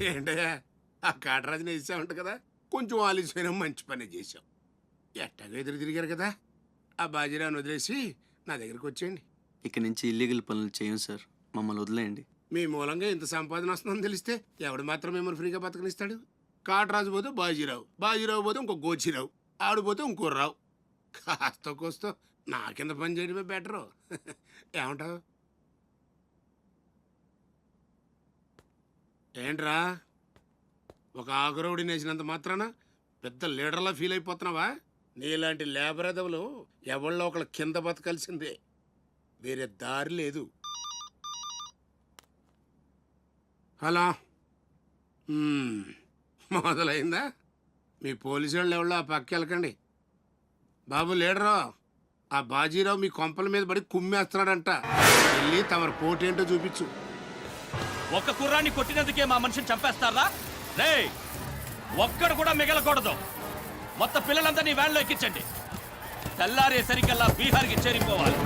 ఏంటయ్యా ఆ కాటరాజుని వేసామంట కదా, కొంచెం ఆలస్యమైన మంచి పని చేశాం. ఎట్టాగా ఎదురు తిరిగారు కదా, ఆ బాజీరావుని వదిలేసి నా దగ్గరికి వచ్చేయండి. ఇక నుంచి ఇల్లీగల్ పనులు చేయం సార్, మమ్మల్ని వదిలేయండి. మీ మూలంగా ఇంత సంపాదన వస్తుందని తెలిస్తే ఎవడు మాత్రం మిమ్మల్ని ఫ్రీగా బతకనిస్తాడు? కాటరాజు పోతే బాజీరావు, బాజీరావు పోతే ఇంకో గోచిరావు, ఆడిపోతే ఇంకో రావు. కాస్త కోస్తో నా కింద పని చేయడమే బెటరు. ఏమంటావు? ఏంట్రా, ఒక ఆకురవుడిని వేసినంత మాత్రాన పెద్ద లీడర్లా ఫీల్ అయిపోతున్నావా? నీలాంటి లేబర్ ఎదవులు ఎవళ్ళో ఒకళ్ళ కింద బతకాల్సిందే, వేరే దారి లేదు. హలో, మొదలైందా? మీ పోలీసు వాళ్ళు ఎవరో ఆ పక్క వెళ్ళకండి. బాబు లీడరు, ఆ బాజీరావు మీ కొంపల మీద పడి కుమ్మేస్తున్నాడంట. వెళ్ళి తమరి పోటేంటో చూపించు. ఒక్క కుర్రాన్ని కొట్టినందుకే మా మనిషిని చంపేస్తారా? రే, ఒక్కడు కూడా మిగలకూడదు. మొత్తం పిల్లలందరినీ వ్యాన్లో ఎక్కించండి. తెల్లారేసరికల్లా బీహార్కి చేరిపోవాలి.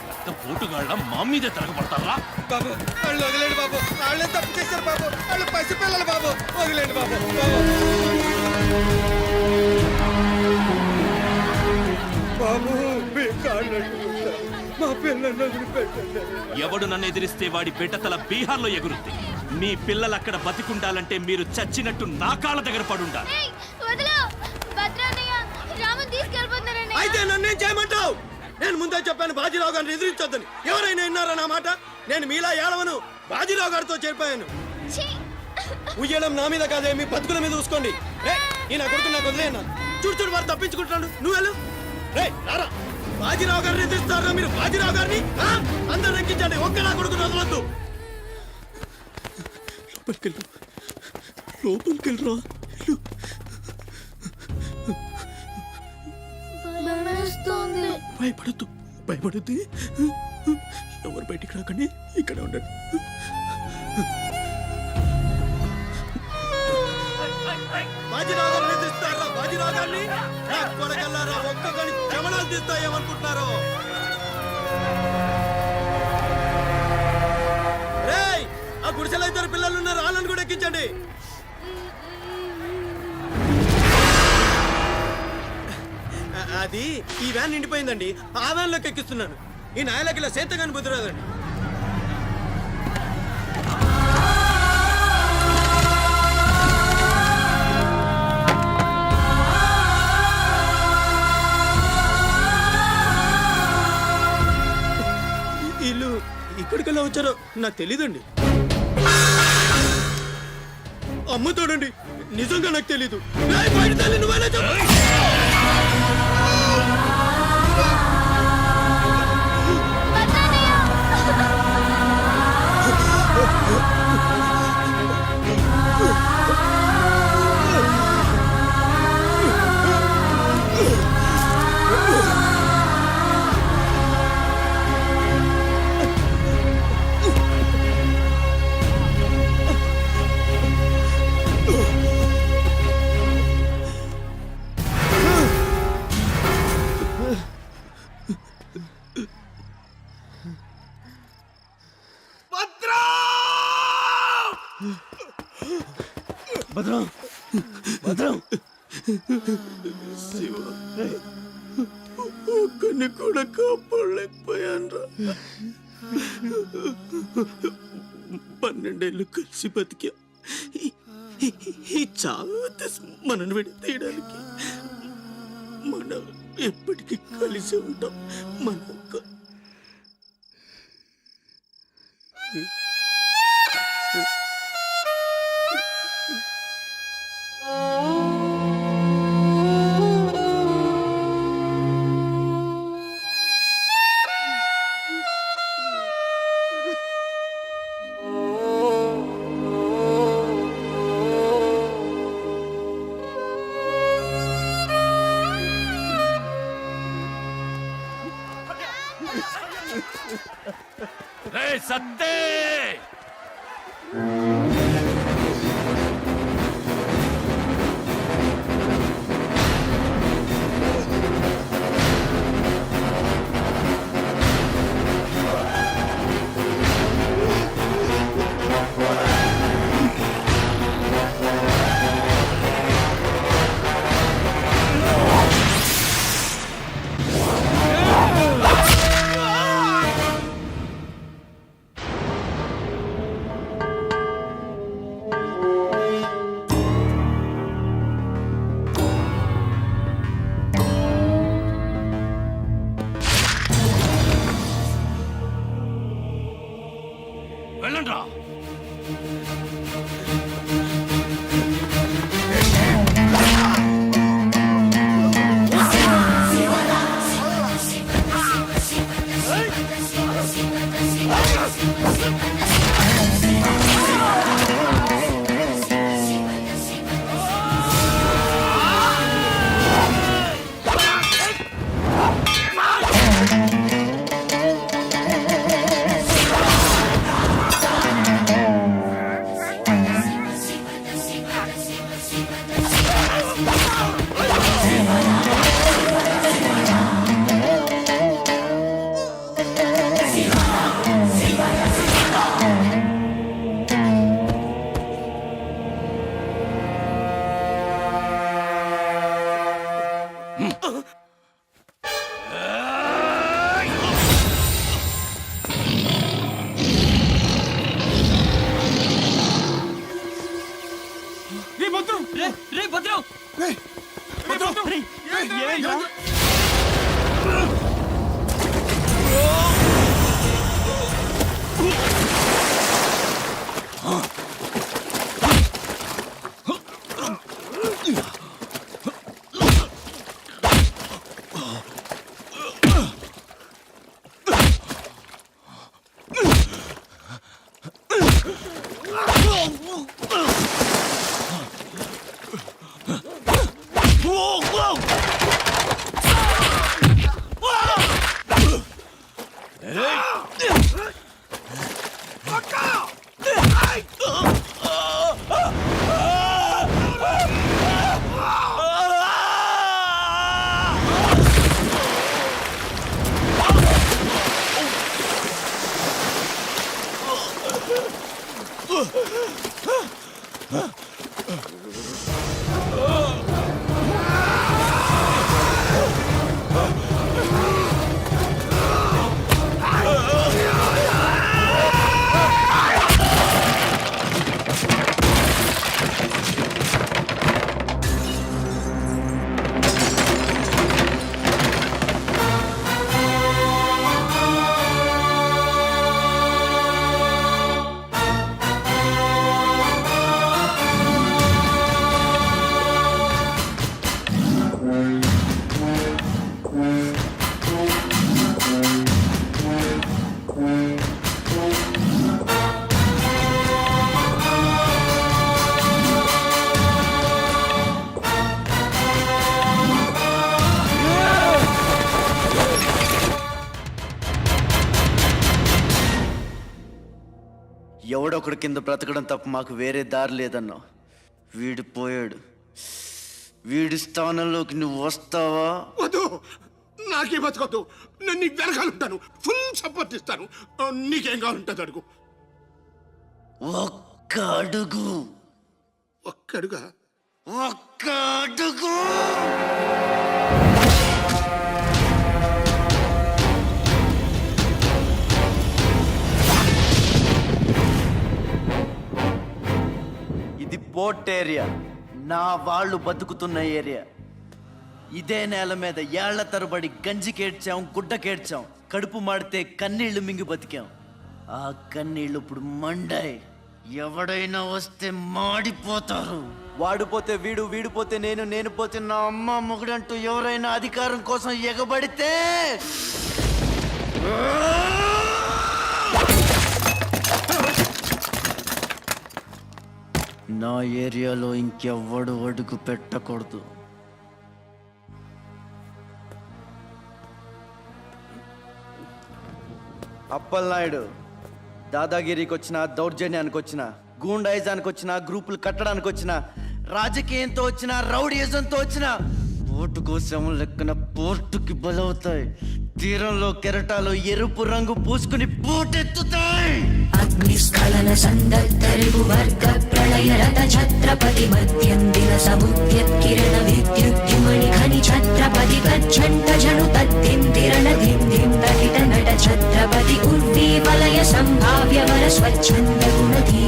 పెద్ద పోటుగాళ్ళ మా మీదే తిరగబడతారా? బాబు వాళ్ళు వదిలేండి బాబు, వాళ్ళే తప్పు చేశారు బాబు, వాళ్ళు పసిపిల్లలు బాబు, వదిలేండి బాబు. బాబు మీ కాళ్ళు మా పిల్లలు వదిలిపెట్టండి. ఎవడు నన్ను ఎదిరిస్తే వాడి బిడ్డతల బీహార్లో ఎగురుద్ది. మీ పిల్లలు అక్కడ బతికుండాలంటే మీరు చచ్చినట్టు నా కాళ్ళ దగ్గర పడుండాలి. అయితే నన్నేం చేయమంటావు? నేను ముందే చెప్పాను బాజీరావు గారిని ఎదిరించొద్దని. ఎవరైనా విన్నారా నా మాట? నేను మీలా ఏడవను, బాజీరావు గారితో చేరిపోయాను. ఉయ్యడం నా మీద కాదే, మీ బతుకుల మీద చూసుకోండి. ఈ నా కొడుకు నాకు వదిలేయన్నా. చూడు చూడు వారు తప్పించుకుంటున్నాడు, నువ్వు వెళ్ళు. రే రారా, బాజీరావు గారిని ఎదిరిస్తారా మీరు? బాజీరావు గారిని అందరు ఎక్కించండి, ఒక్క నా కొడుకుని వదలొద్దు. లోపలికెళ్ళరా. భయపడద్దు, భయపడద్దు. ఎవరు బయటికి రాకండి, ఇక్కడ ఉండండి. బాజీరావు గారిని ఎదిరిస్తారా? బాజీరావు గారిని కొడగల్లారా, ఒక్కొక్కని ప్రమాణాలు తీస్తాయేమనుకుంటున్నారు? రేయ్, ఆ గుడిసెలో ఇద్దరు పిల్లలు ఉన్నారు, వాళ్ళని కూడా ఎక్కించండి. అది ఈ వ్యాన్ నిండిపోయిందండి, ఆ వ్యాన్ లోకి ఎక్కిస్తున్నాను. ఈ నాయలకి ఇలా సేతగాని బుద్ధి రాదండి. వీళ్ళు ఇక్కడికెళ్ళా వచ్చారో నాకు తెలీదండి. అమ్మ తోడండి, నిజంగా నాకు తెలీదు. నువ్వేనా చెప్పు. భద్రం, భద్రం, ఒక్కడిని కూడా కాపాడలేకపోయాన్రా. 12 ఏళ్ళు కలిసి బతికా. ఈ చావు మనను విడి తీయడానికి మనం ఎప్పటికీ కలిసి ఉంటాం. మన సత్తే వెళ్ళండ్రా. ఎవడొకడు కింద బ్రతకడం తప్ప మాకు వేరే దారి లేదన్నావు. వీడు పోయాడు. వీడి స్థానంలోకి నువ్వు వస్తావా? వద్దు, నాకే బతకొద్దు. నేను నీకు వెనకాలంటాను, ఫుల్ సపోర్ట్ ఇస్తాను. నీకేం కావాలంటుంది అడుగు. ఒక్క అడుగు. ఒక్కడుగా? ఒక్క అడుగు. ఇది పోర్ట్ ఏరియా, నా వాళ్ళు బతుకుతున్న ఏరియా. ఇదే నేల మీద ఏళ్ల తరబడి గంజికేడ్చాం, గుడ్డకేడ్చాం, కడుపు మాడితే కన్నీళ్లు మింగి బతికాం. ఆ కన్నీళ్లు ఇప్పుడు మండాయి. ఎవడైనా వస్తే మాడిపోతారు. వాడిపోతే వీడు, వీడిపోతే నేను, నేను పోతే నా అమ్మ మొగుడంటూ ఎవరైనా అధికారం కోసం ఎగబడితే నా ఏరియాలో ఇంకెవ్వడు అడుగు పెట్టకూడదు. అప్పలనాయుడు దాదాగిరికి వచ్చిన, దౌర్జన్యానికి వచ్చిన, గూండాయిజానికి వచ్చిన, గ్రూపులు కట్టడానికి వచ్చిన, రాజకీయంతో వచ్చిన, రౌడీయిజంతో వచ్చిన, ఓటుకో శవం లెక్కన పోర్టుకి బలవుతాయి. తీరంలో కెరటాలు ఎరుపు రంగు పూసుకుని పోటెత్తుతాయి. అగ్నిస్ఖలన సందర్భ వర్గ ప్రళయ రథ ఛత్రపతి మధ్యందిన సముద్యత్కిరణ విద్యుద్యుమణి ఖని ఛత్రపతి కచ్చంట జను తద్దిందిరణ దిందిం తకిట నట ఛత్రపతి ఉర్వీ వలయ సంభావ్య వర స్వచ్ఛంద గుణధీ.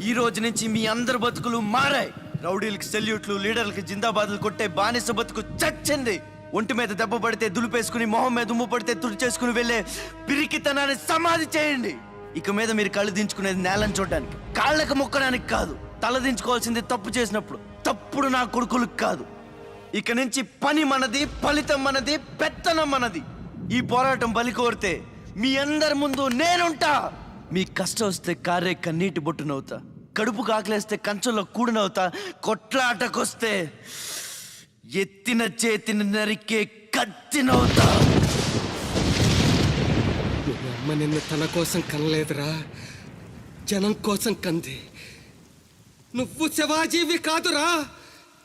ఈ రోజు నుంచి మీ అందరి బతుకులు మారాయి. రౌడీలకు సెల్యూట్లు, లీడర్లకు జిందాబాదులు కొట్టే బానిస బతుకు చచ్చింది. ఒంటి మీద దెబ్బ పడితే దులిపేసుకుని మొహం మీద ఉమ్ము పడితే తుడిచేసుకుని వెళ్ళే పిరికితనాన్ని సమాధి చేయండి. ఇక మీద మీరు కళ్ళు దించుకునేది నేలను చూడడానికి, కాళ్ళకు మొక్కడానికి కాదు. తల దించుకోవాల్సింది తప్పు చేసినప్పుడు, తప్పుడు నా కొడుకులకు కాదు. ఇక నుంచి పని మనది, ఫలితం మనది, పెత్తనం మనది. ఈ పోరాటం బలి కోరితే మీ అందరి ముందు నేనుంటా. మీ కష్టం వస్తే కారే కన్నీటి బొట్టునవుతా, కడుపు కాకలేస్తే కంచంలో కూడినవుతా, కొట్లాటకొస్తే ఎత్తిన చేతిని నరికే కత్తినవుతా. అమ్మ నిన్ను తన కోసం కనలేదురా, జనం కోసం కంది. నువ్వు శివాజీవి కాదురా,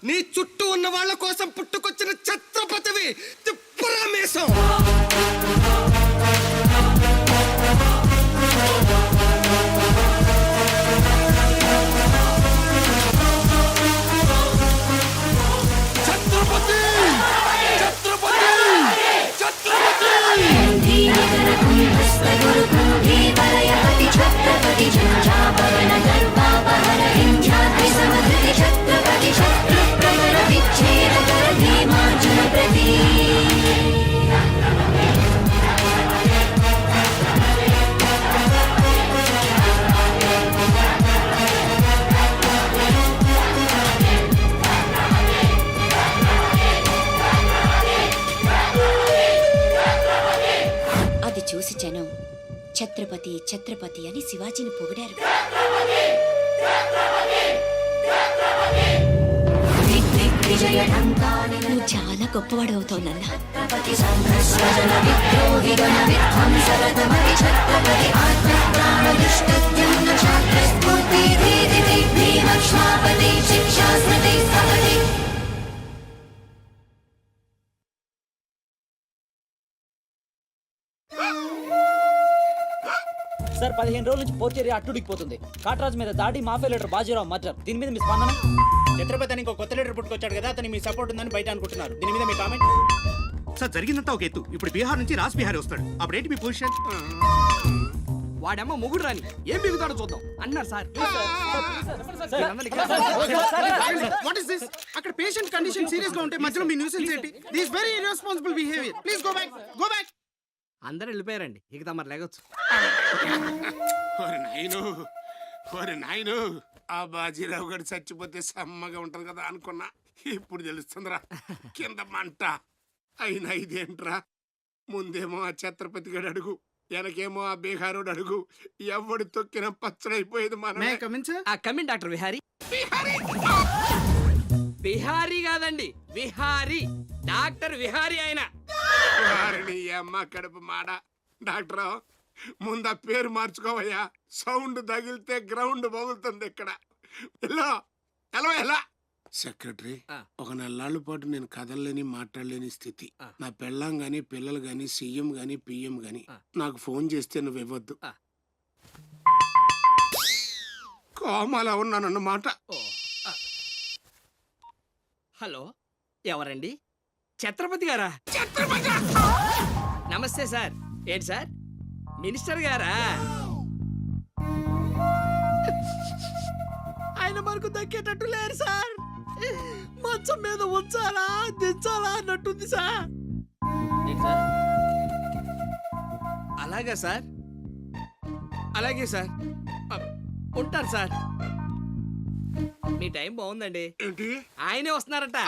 నీ చుట్టూ ఉన్న వాళ్ళ కోసం పుట్టుకొచ్చిన ఛత్రపతివి. తిప్పురామేశం. छत्रपति झंझापवन गर्वापहर विंध्याद्रि समधृति छत्रपति शत्रु प्रहर विच्छेद कर भीमार्जुन प्रति అది చూసి జనం ఛత్రపతి ఛత్రపతి అని శివాజీని పొగిడారు. నువ్వు చాలా గొప్పవాడు అవుతావు నాన్న. సార్ 15 రోజుల నుంచి పోర్చేరి అట్టుడికిపోతుంది. కాట్రాజ్ మీద దాడి, మాఫియా లీడర్ బాజీరావు మర్డర్. దీని మీద మీ స్పందన? ఛత్రపతి అని ఇంకో కొత్త లీడర్ పుట్టుకొచ్చాడు కదా, అతని మీ సపోర్ట్ ఉందని బయట అనుకుంటున్నారు. దీని మీద మీ కామెంట్? సార్ జరిగిందంతా ఒక ఎత్తు. ఇప్పుడు బీహార్ నుంచి రాజ్ బిహారీ వస్తాడు. అప్పుడేంటి మీ పొజిషన్? వాడమ్మ ముగుడు రాని ఏం బిగుతాడో చూద్దాం అన్నారు సార్. What is this? అక్కడ పేషెంట్ కండిషన్ సీరియస్ గా ఉంటే మధ్యలో మీ న్యూసెన్స్ ఏంటి? This very irresponsible behaviour. Please go back, go back. అందరూ వెళ్ళిపోయారండి, ఇక తమరు లేగొచ్చు. ఓరి నాయను, ఆ బాజీరావు గారు చచ్చిపోతే సమ్మగా ఉంటది కదా అనుకున్నా. ఇప్పుడు తెలుస్తుందిరా కింద మంట. అయినా ఇదేంట్రా, ముందేమో ఆ ఛత్రపతి గడు అడుగు, వెనకేమో ఆ బీహారోడు అడుగు. ఎవడు తొక్కిన పచ్చడైపోయేది మనం. ఆ కమిన్ డాక్టర్ విహారీ. బిహారీ కాదండి, విహారీ. డాక్టర్ విహారీ ఆయన. వారిని అమ్మ కడుపు మాడ. డాక్టర్ ముందు ఆ పేరు మార్చుకోవయ్యా. సౌండ్ తగిలితే గ్రౌండ్ బగులుతుంది ఇక్కడ. ఎలా సెక్రటరీ, ఒక 4 నాళ్ళ పాటు నేను కదలలేని మాట్లాడలేని స్థితి. నా పెళ్ళాం గాని పిల్లలు గాని సీఎం గాని పిఎం గాని నాకు ఫోన్ చేస్తే నువ్వు ఇవ్వద్దు. కోమాలా ఉన్నానన్నమాట. హలో, ఎవరండి? ఛత్రపతి గారా? నమస్తే సార్. ఏంటి సార్, మినిస్టర్ గారా? ఆయన మనకు దక్కేటట్టు లేరు సార్. మంచం మీద ఉంచాలా దించాలా అన్నట్టుంది సార్. అలాగా సార్, అలాగే సార్. ఉంటారు సార్. మీ టైం బాగుందండి. ఏంటి? ఆయనే వస్తున్నారట.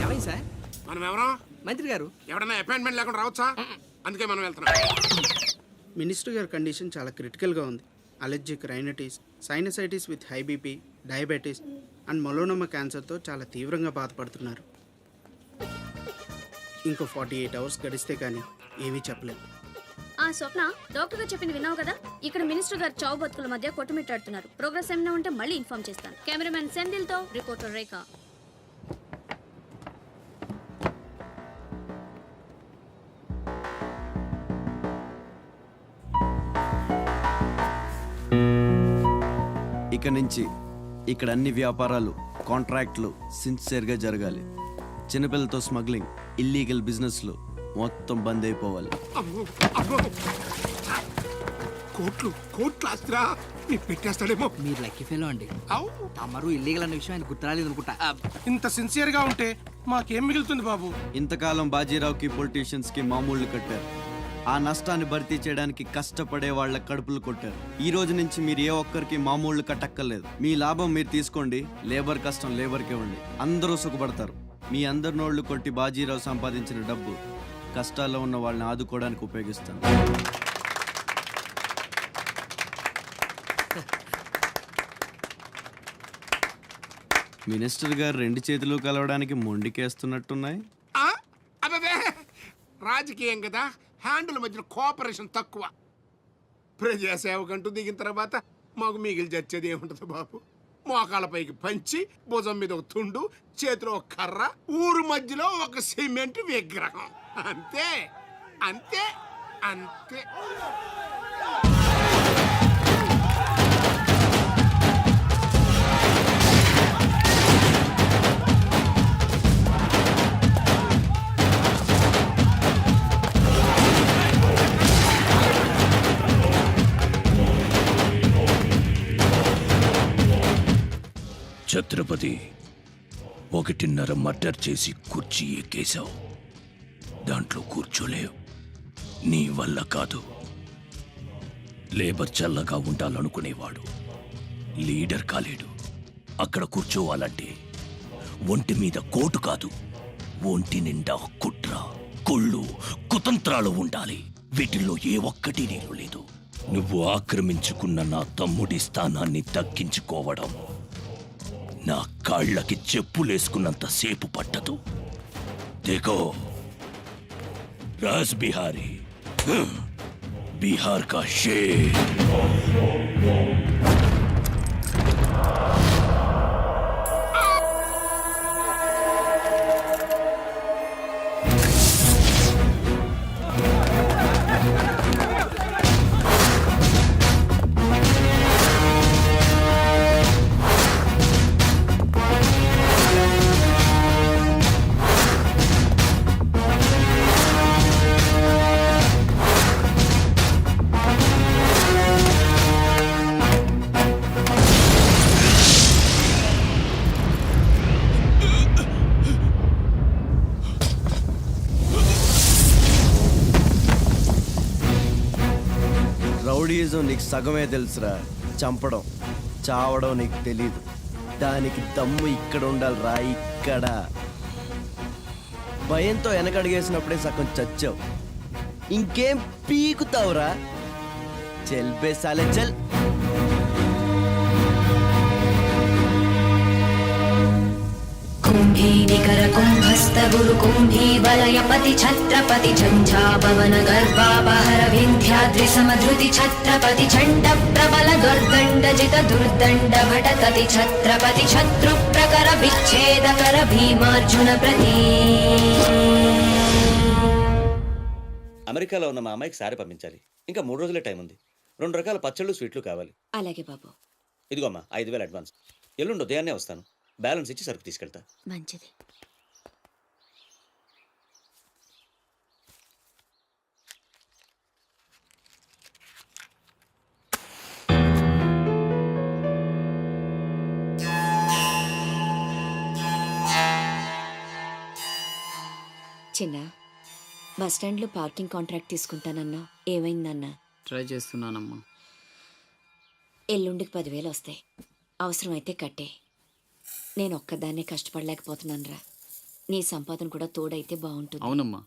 ఏమైంది సార్? మనం ఎవరో మంత్రి గారు ఎవడన్నా అపాయింట్మెంట్ లేకుండా రావచ్చా? అందుకే మనం వెళ్తున్నాం. మినిస్టర్ గారి కండిషన్ చాలా క్రిటికల్గా ఉంది. Allergic rhinitis, sinusitis with high BP, diabetes and melanoma క్యాన్సర్తో చాలా తీవ్రంగా బాధపడుతున్నారు. ఇంకో 48 అవర్స్ గడిస్తే కానీ ఏమీ చెప్పలేదు. ఆ స్వప్న, డాక్టర్ గారు చెప్పింది విన్నావు కదా? ఇక్కడ మినిస్టర్ గారు చావు బతుకుల మధ్య కొట్టుమిట్టాడుతున్నారు. ప్రోగ్రెస్ ఏమైనా ఉంటే మళ్ళీ ఇన్ఫార్మ్ చేస్తాను. కెమెరామెన్ సెంధిల్ తో రిపోర్టర్ రేఖ. ఇక నుంచి ఇక్కడ అన్ని వ్యాపారాలు, కాంట్రాక్ట్లు సిన్సియర్గా జరగాలి. చిన్నపిల్లలతో స్మగ్లింగ్, ఇల్లీగల్ బిజినెస్లు మొత్తం బంద్ అయిపోవాలి. కోట్లు ఆస్తిరా పెట్టేస్తాడేమో. మీరు లక్కీ ఫెలో అండి. తమరు ఇల్లీగల్ అన్న విషయం ఆయన గుర్తురాలేదు అనుకుంటా. ఇంత సిన్సియర్గా ఉంటే మాకేం మిగులుతుంది బాబు? ఇంతకాలం బాజీరావుకి పొలిటీషియన్స్ కి మామూళ్ళు కట్టారు. ఆ నష్టాన్ని భర్తీ చేయడానికి కష్టపడే వాళ్ళ కడుపులు కొట్టారు. ఈ రోజు నుంచి మీరు ఏ ఒక్కరికి మామూళ్ళు కట్టక్కర్లేదు. మీ లాభం మీరు తీసుకోండి, లేబర్ కష్టం లేబర్కి ఇవ్వండి. అందరూ సుఖపడతారు. మీ అందరి నోళ్లు కొట్టి బాజీరావు సంపాదించిన డబ్బు కష్టాల్లో ఉన్న వాళ్ళని ఆదుకోవడానికి ఉపయోగిస్తాను. మినిస్టర్ గారు 2 చేతులు కలవడానికి మొండికేస్తున్నట్టున్నాయి. అబ్బే, రాజకీయం కదా, హ్యాండిల్ మధ్యన కోఆపరేషన్ తక్కువ. ప్రజాసేవకంటూ దిగిన తర్వాత మాకు మిగిలి చచ్చేది ఏముంటుంది బాబు? మోకాళ్ళ పైకి పంచి, భుజం మీద ఒక తుండు, చేతిలో ఒక కర్ర, ఊరు మధ్యలో ఒక సిమెంట్ విగ్రహం. అంతే అంతే అంతే. ఛత్రపతి, 1.5 మర్డర్ చేసి కుర్చీ ఎక్కేశావు. దాంట్లో కూర్చోలేవు. నీ వల్ల కాదు. లేబర్ చల్లగా ఉండాలనుకునేవాడు లీడర్ కాలేడు. అక్కడ కూర్చోవాలంటే ఒంటి మీద కోటు కాదు, ఒంటి నిండా కుట్ర, కుళ్ళు, కుతంత్రాలు ఉండాలి. వీటిల్లో ఏ ఒక్కటి నీరు లేదు. నువ్వు ఆక్రమించుకున్న నా తమ్ముడి స్థానాన్ని దక్కించుకోవడం నా కాళ్ళకి చెప్పులేసుకున్నంత సేపు పట్టదు. देखो राज बिहारी, बिहार का शेर. రౌడీజం నీకు సగమే తెలుసురా. చంపడం, చావడం నీకు తెలీదు. దానికి దమ్ము ఇక్కడ ఉండాలిరా, ఇక్కడ. భయంతో వెనకడిగేసినప్పుడే సగం చచ్చావు. ఇంకేం పీకుతావురా? చెల్ బే సాలే చల్. కుంభీ నికర కుంభస్థ గురు కుంభీ వలయపతి ఛత్రపతి ఝంఝాపవన గర్వాపహర వింధ్యాద్రి సమధృతి ఛత్రపతి చండ ప్రబల దుర్దండ జిత దుర్దండ భటకతి ఛత్రపతి శత్రు ప్రకర విచ్ఛేదకర భీమార్జున ప్రతి. అమెరికాలో ఉన్న మా అమ్మాయికి సారీ పంపించాలి. ఇంకా 3 రోజులే టైం ఉంది. 2 రకాల పచ్చళ్ళు, స్వీట్లు కావాలి. అలాగే బాబు. ఇదిగో అమ్మా 5,000 అడ్వాన్స్. ఎల్లుండి ఉదయాన్నే వస్తాను. బ్యాలెన్స్ ఇచ్చి సరుకు తీసుకెళ్తా. మంచిది. చిన్న, బస్ స్టాండ్లో పార్కింగ్ కాంట్రాక్ట్ తీసుకుంటానన్నా, ఏమైందన్నా? ట్రై చేస్తున్నానమ్మా. ఎల్లుండికి 10,000 వస్తాయి. అవసరమైతే కట్టే. నేను ఒక్కదాన్నే కష్టపడలేకపోతున్నానురా. నీ సంపాదన కూడా తోడైతే బాగుంటుంది. అవునమ్మా,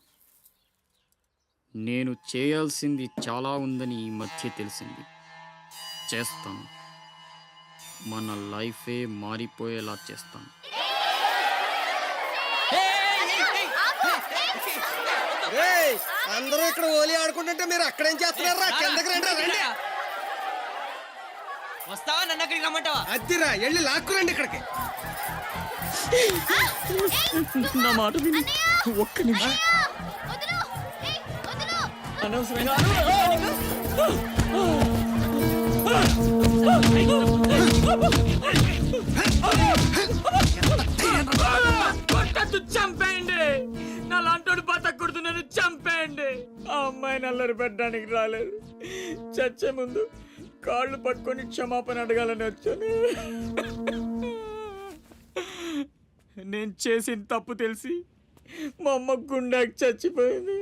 నేను చేయాల్సింది చాలా ఉందని ఈ మధ్య తెలిసింది. చేస్తాను. మన లైఫే మారిపోయేలా చేస్తాను. అందరూ ఇక్కడ ఓలి ఆడుకుంటుంటే మీరు అక్కడేం చేస్తున్నారా? కిందకి రండి, రండి. వస్తావా? నన్ను అక్కడికి రమ్మంటావా? అద్దిరా, వెళ్ళి లాక్కురండి ఇక్కడికి. నా మాట విని ఒక్క నిమిషం. అనవసరమైన చంపేయండి. నా లాంటోడు బతకూడదు, నన్ను చంపేయండి. ఆ అమ్మాయి నల్లరి పెట్టడానికి రాలేదు. చచ్చే ముందు కాళ్ళు పట్టుకొని క్షమాపణ అడగాలని వచ్చాను. నేను చేసిన తప్పు తెలిసి మా అమ్మ గుండెకి చచ్చిపోయింది.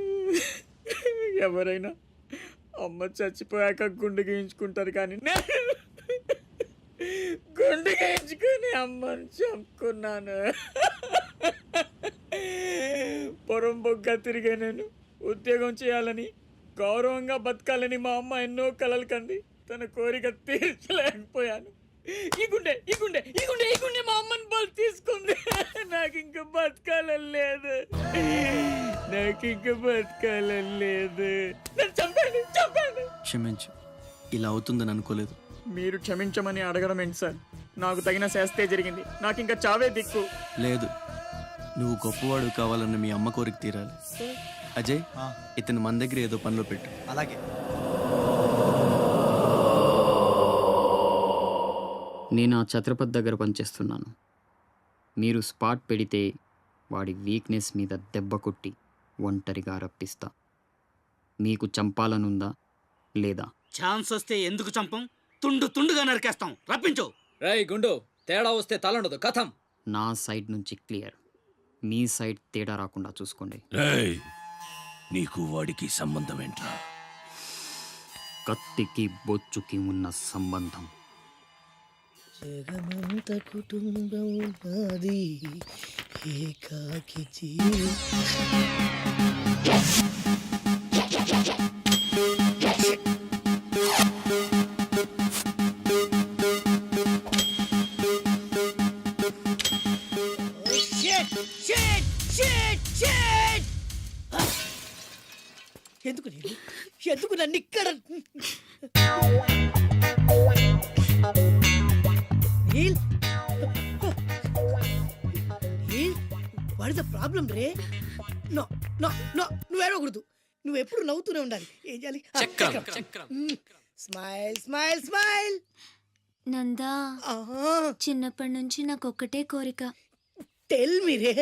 ఎవరైనా అమ్మ చచ్చిపోయాక గుండె గీయించుకుంటారు, కానీ నేను గుండె గీయించుకుని అమ్మని చంపుకున్నాను. పొరం బొగ్గ తిరిగే నేను ఉద్యోగం చేయాలని, గౌరవంగా బతకాలని మా అమ్మ ఎన్నో కలలు కంది. తన కోరిక తీర్చలేకపోయాను. ఈ గుండె మా అమ్మని బలి తీసుకుంది. నాకు ఇంకా బతకాలని లేదు. నన్ను చంపండి. క్షమించు, ఇలా అవుతుందని అనుకోలేదు. మీరు క్షమించమని అడగడం ఏంటి సార్? నాకు తగిన శాస్తే జరిగింది. నాకు ఇంకా చావే దిక్కు. లేదు, నువ్వు గొప్పవాడు కావాలన్న మీ అమ్మ కోరిక తీరాలి. అజయ్, ఇతను మన దగ్గర ఏదో పనిలో పెట్టు. అలాగే. నేను ఆ ఛత్రపతి దగ్గర పనిచేస్తున్నాను. మీరు స్పాట్ పెడితే వాడి వీక్నెస్ మీద దెబ్బ కొట్టి ఒంటరిగా రప్పిస్తా. మీకు చంపాలనుందా లేదా? ఛాన్స్ వస్తే ఎందుకు చంపం? తుండుగా నరికేస్తాం. రప్పించు. రై గుండు, తేడా వస్తే తలండదు కథం. నా సైడ్ నుంచి క్లియర్. మీ సైడ్ తేడా రాకుండా చూసుకోండి. నీకు వాడికి సంబంధం ఏంట్రా? కత్తికి బొచ్చుకి ఉన్న సంబంధం. జగమంత కుటుంబం నాది, ఏకాకి ఎందుకు నన్ను ఇక్కడ వాట్ ఇస్ ద ప్రాబ్లం రే? నో నో నో, నువ్వు ఏడవకూడదు. నువ్వు ఎప్పుడు నవ్వుతూనే ఉండాలి. ఏం చేయాలి? Smile smile smile. నందా, చిన్నప్పటి నుంచి నాకు ఒక్కటే కోరిక. టెల్ మీ రే.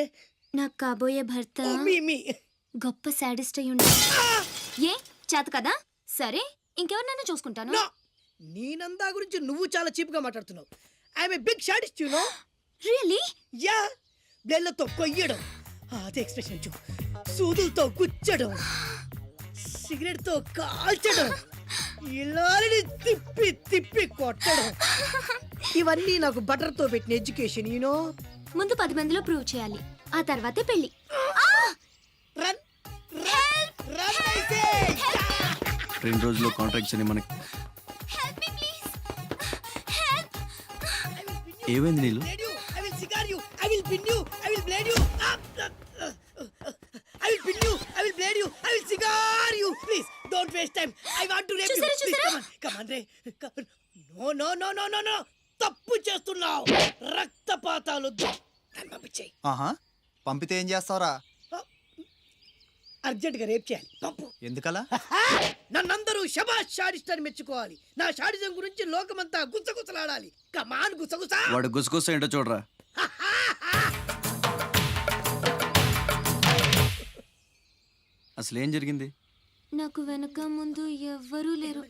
నాకు కాబోయే భర్త మీ గొప్ప సాడిస్ట్ అయి ఉండాలి. ఏ చేత కదా? సరే, ఇంకెవరినైనా చూసుకుంటాను. నీ నందా గురించి నువ్వు చాలా చీప్ గా మాట్లాడుతున్నావు. I'm a big sadist, you know. Really? Yeah. బ్లేడ్లతో కొయ్యడం, అదే ఎక్స్ప్రెషన్ చూ, సూదులతో గుచ్చడం, సిగరెట్ తో కాల్చడం, ఇలాని తిప్పి తిప్పి కొట్టడం, ఇవన్నీ నాకు బటర్ తో పెట్టిన ఎడ్యుకేషన్, యూనో. ముందు 10 మందిలో ప్రూవ్ చేయాలి, ఆ తర్వాతే పెళ్లి. రన్ రన్ అయితే 2 రోజుల్లో కాంట్రాక్ట్స్ అని మనకి. ఏమైంది నీళ్ళు? I will cigar you, I will pin you, I will blade you, I will pin you, I will blade you, I will cigar you. Please don't waste time. I want to rape you. Please come on ray. No. తప్పు చేస్తున్నావు. రక్తపాతాలు పంపించేయి. పంపితే ఏం చేస్తావురా? Urgent గా rape చేయాలి. పంపు. ఎందుకలా? నన్నందరూ శబాష్ sadist అని మెచ్చుకోవాలి. నా షాడిజం గురించి లోకమంతా గుసగుసలాడాలి. కమాన్ గుసగుస. వాడు గుసగుస ఏంటో చూడరా. అసలు ఏం జరిగింది? నాకు వెనక ముందు ఎవ్వరూ లేరు.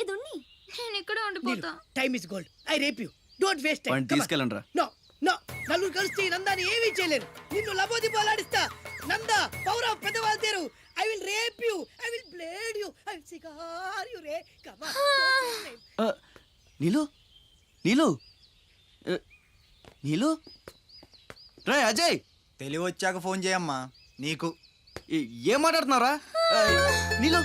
ఇది ఉన్ని, నేను ఇక్కడ ఉండిపోతా. Time is gold. I rape you. Don't waste time. తీసుకెళ్ళండి రా. నో నలుగురు కలిసి నందాని ఏమీ చేయలేరు. నిన్ను లబోది పోలాడిస్తా. నందా పవర్ ఆఫ్ పెద్దవాళ్ళ తేరు. I will rape you, I will blade you, I will cigar you రే. Come on. నీలు రే. అజయ్, తెలివి వచ్చాక ఫోన్ చేయమ్మా. నీకు ఏం మాట్లాడుతున్నారా? నీలు